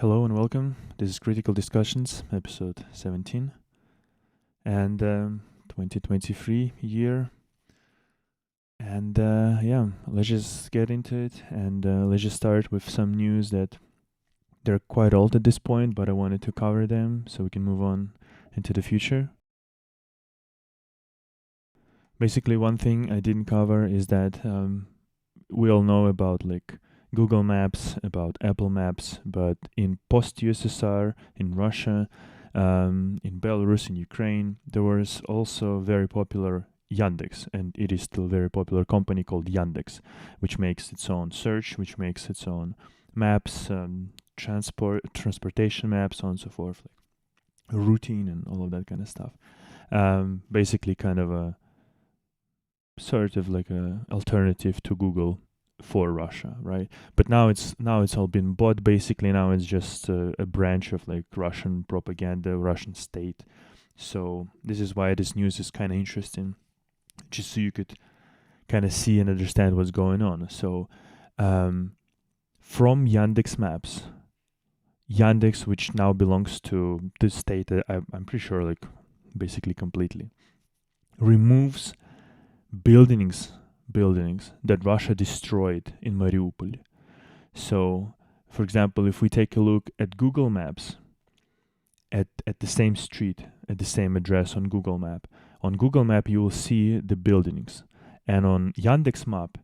Hello and welcome. This is Critical Discussions, episode 17, and 2023 year. And let's just get into it, and let's just start with some news that they're quite old at this point, but I wanted to cover them so we can move on into the future. Basically, one thing I didn't cover is that we all know about Google Maps, about Apple Maps, but in post-USSR, in Russia, in Belarus, in Ukraine, there was also very popular Yandex, and it is still a very popular company called Yandex, which makes its own search, which makes its own maps, transportation maps, so on and so forth, like routing and all of that kind of stuff. Basically, kind of a sort of like a alternative to Google for Russia, right? But now it's all been bought. Basically, now it's just a branch of like Russian propaganda, Russian state. So this is why this news is kind of interesting, just so you could kind of see and understand what's going on. So from Yandex Maps, Yandex, which now belongs to the state, I'm pretty sure, like basically completely, removes buildings that Russia destroyed in Mariupol. So, for example, if we take a look at Google Maps, at the same street, at the same address on Google Map you will see the buildings, and on Yandex Map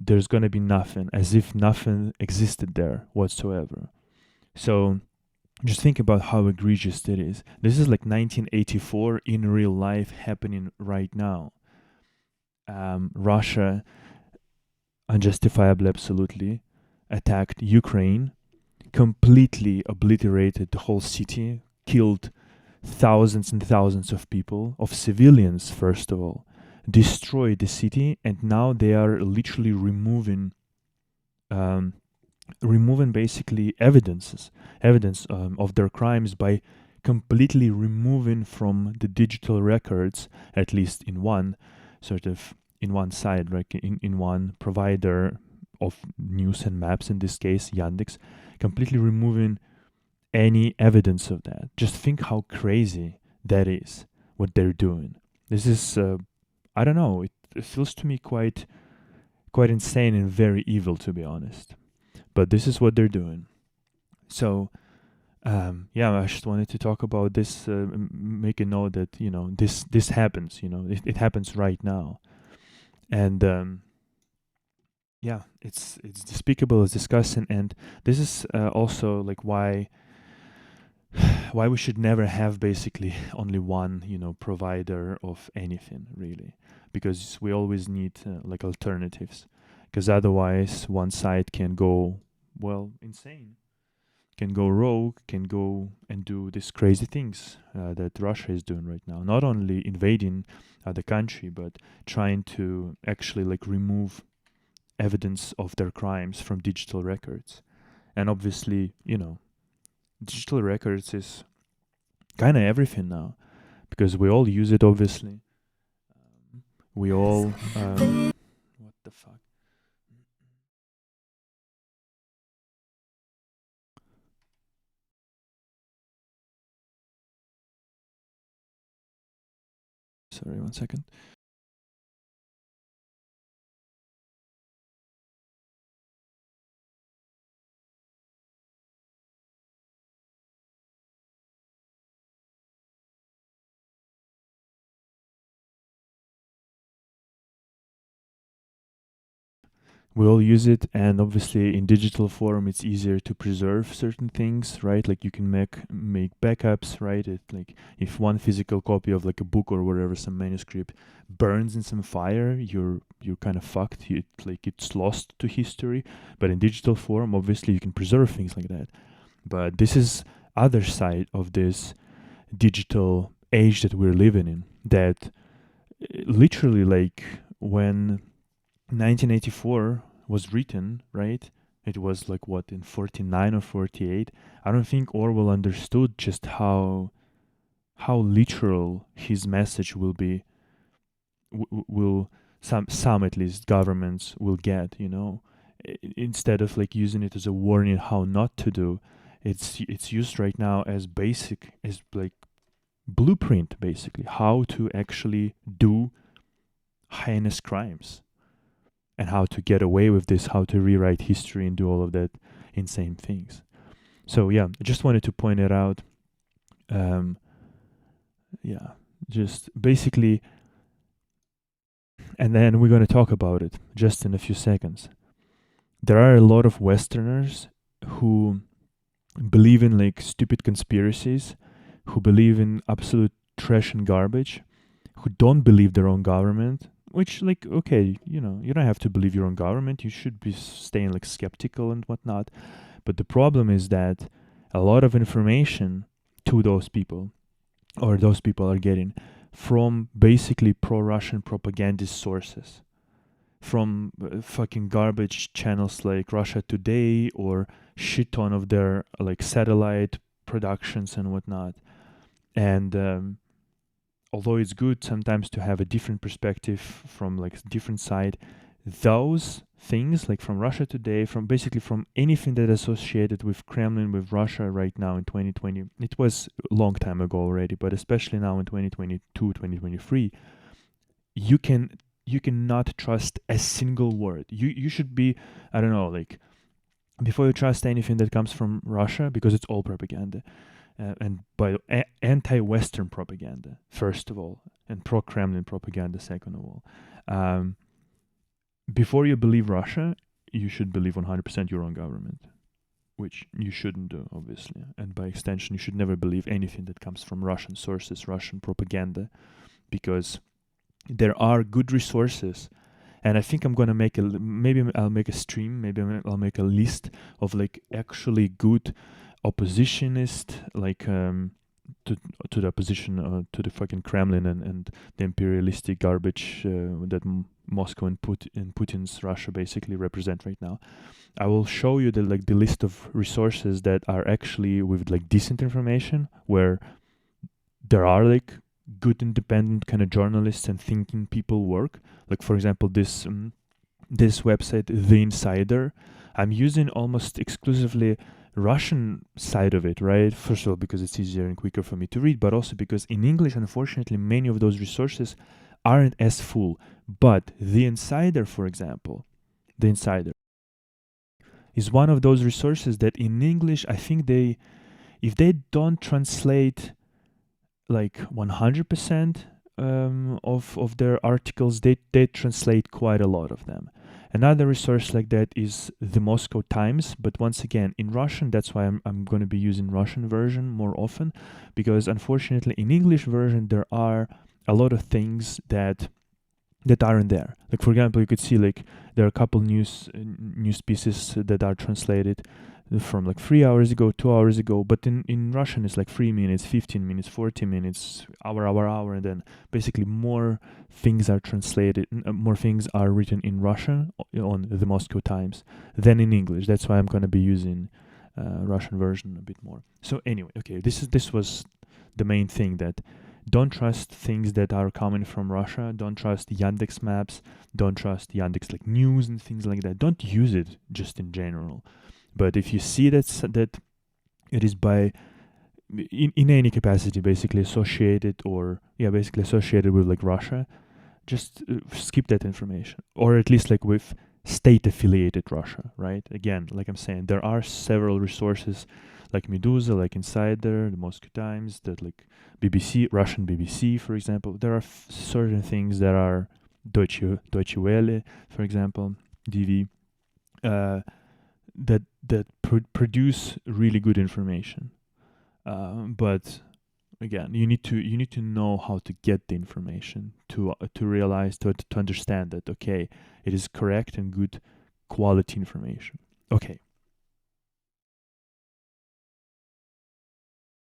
there's going to be nothing, as if nothing existed there whatsoever. So just think about how egregious it is. This is like 1984 in real life happening right now. Russia, unjustifiably, absolutely, attacked Ukraine, completely obliterated the whole city, killed thousands and thousands of people, of civilians, first of all, destroyed the city, and now they are literally removing basically evidence of their crimes by completely removing from the digital records, at least in one side, like in one provider of news and maps, in this case Yandex, completely removing any evidence of that. Just think how crazy that is, what they're doing. This is I don't know, it feels to me quite insane and very evil, to be honest, but this is what they're doing. So I just wanted to talk about this, make a note that this happens. It happens right now, and it's despicable, it's disgusting, and this is also like why we should never have basically only one provider of anything, really, because we always need like alternatives, because otherwise one side can go insane, can go rogue, can go and do these crazy things that Russia is doing right now. Not only invading the country, but trying to actually like remove evidence of their crimes from digital records. And obviously, digital records is kind of everything now, because we all use it, obviously. We all... what the fuck? Sorry, 1 second. We all use it, and obviously in digital form it's easier to preserve certain things, right? Like you can make backups, right? Like if one physical copy of like a book or whatever, some manuscript, burns in some fire, you're kind of fucked. It's lost to history. But in digital form, obviously you can preserve things like that. But this is other side of this digital age that we're living in, that literally, like, when 1984 was written, right? It was like what, in 49 or 48. I don't think Orwell understood just how literal his message will be. Will some at least governments will get, instead of like using it as a warning how not to do, It's used right now as like blueprint, basically, how to actually do heinous crimes and how to get away with this, how to rewrite history and do all of that insane things. So yeah, I just wanted to point it out. Yeah, just basically, and then we're going to talk about it just in a few seconds. There are a lot of Westerners who believe in like stupid conspiracies, who believe in absolute trash and garbage, who don't believe their own government, which, like, okay, you know, you don't have to believe your own government. You should be staying like skeptical and whatnot. But the problem is that a lot of information to those people, or those people are getting from basically pro-Russian propagandist sources, from fucking garbage channels like Russia Today or shit ton of their like satellite productions and whatnot. And although it's good sometimes to have a different perspective from like different side, those things like from Russia Today, from basically from anything that is associated with Kremlin, with Russia right now in 2020, it was a long time ago already, but especially now in 2022, 2023, you cannot trust a single word. You should be, I don't know, like, before you trust anything that comes from Russia, because it's all propaganda, and by anti-Western propaganda, first of all, and pro-Kremlin propaganda, second of all. Before you believe Russia, you should believe 100% your own government, which you shouldn't do, obviously. And by extension, you should never believe anything that comes from Russian sources, Russian propaganda, because there are good resources. And I think I'm going to maybe I'll make a stream, maybe I'll make a list of like actually good oppositionist, like to the opposition, to the fucking Kremlin and the imperialistic garbage that Moscow and Putin's Russia basically represent right now. I will show you the list of resources that are actually with like decent information, where there are like good independent kind of journalists and thinking people work. Like, for example, this website, The Insider. I'm using almost exclusively Russian side of it, right? First of all, because it's easier and quicker for me to read, but also because in English, unfortunately, many of those resources aren't as full. But The Insider, for example, The Insider is one of those resources that in English, I think if they don't translate like 100% of their articles, they translate quite a lot of them. Another resource like that is the Moscow Times, but once again in Russian. That's why I'm going to be using Russian version more often, because unfortunately in English version there are a lot of things that aren't there. Like, for example, you could see like there are a couple news pieces that are translated from like 3 hours ago, 2 hours ago, but in Russian it's like 3 minutes, 15 minutes, 40 minutes, hour, and then basically more things are translated, more things are written in Russian on the Moscow Times than in English. That's why I'm going to be using Russian version a bit more. So anyway, okay, this was the main thing, that don't trust things that are coming from Russia. Don't trust Yandex maps. Don't trust Yandex like news and things like that. Don't use it just in general. But if you see that it is in any capacity basically associated with like Russia, just skip that information, or at least like with state affiliated Russia, right? Again, like I'm saying, there are several resources like Medusa, like Insider, the Moscow Times, that like BBC, Russian BBC, for example. There are certain things that are Deutsche Welle, for example, DV, that produce really good information. But again, you need to know how to get the information to realize, to understand that, okay, it is correct and good quality information. Okay,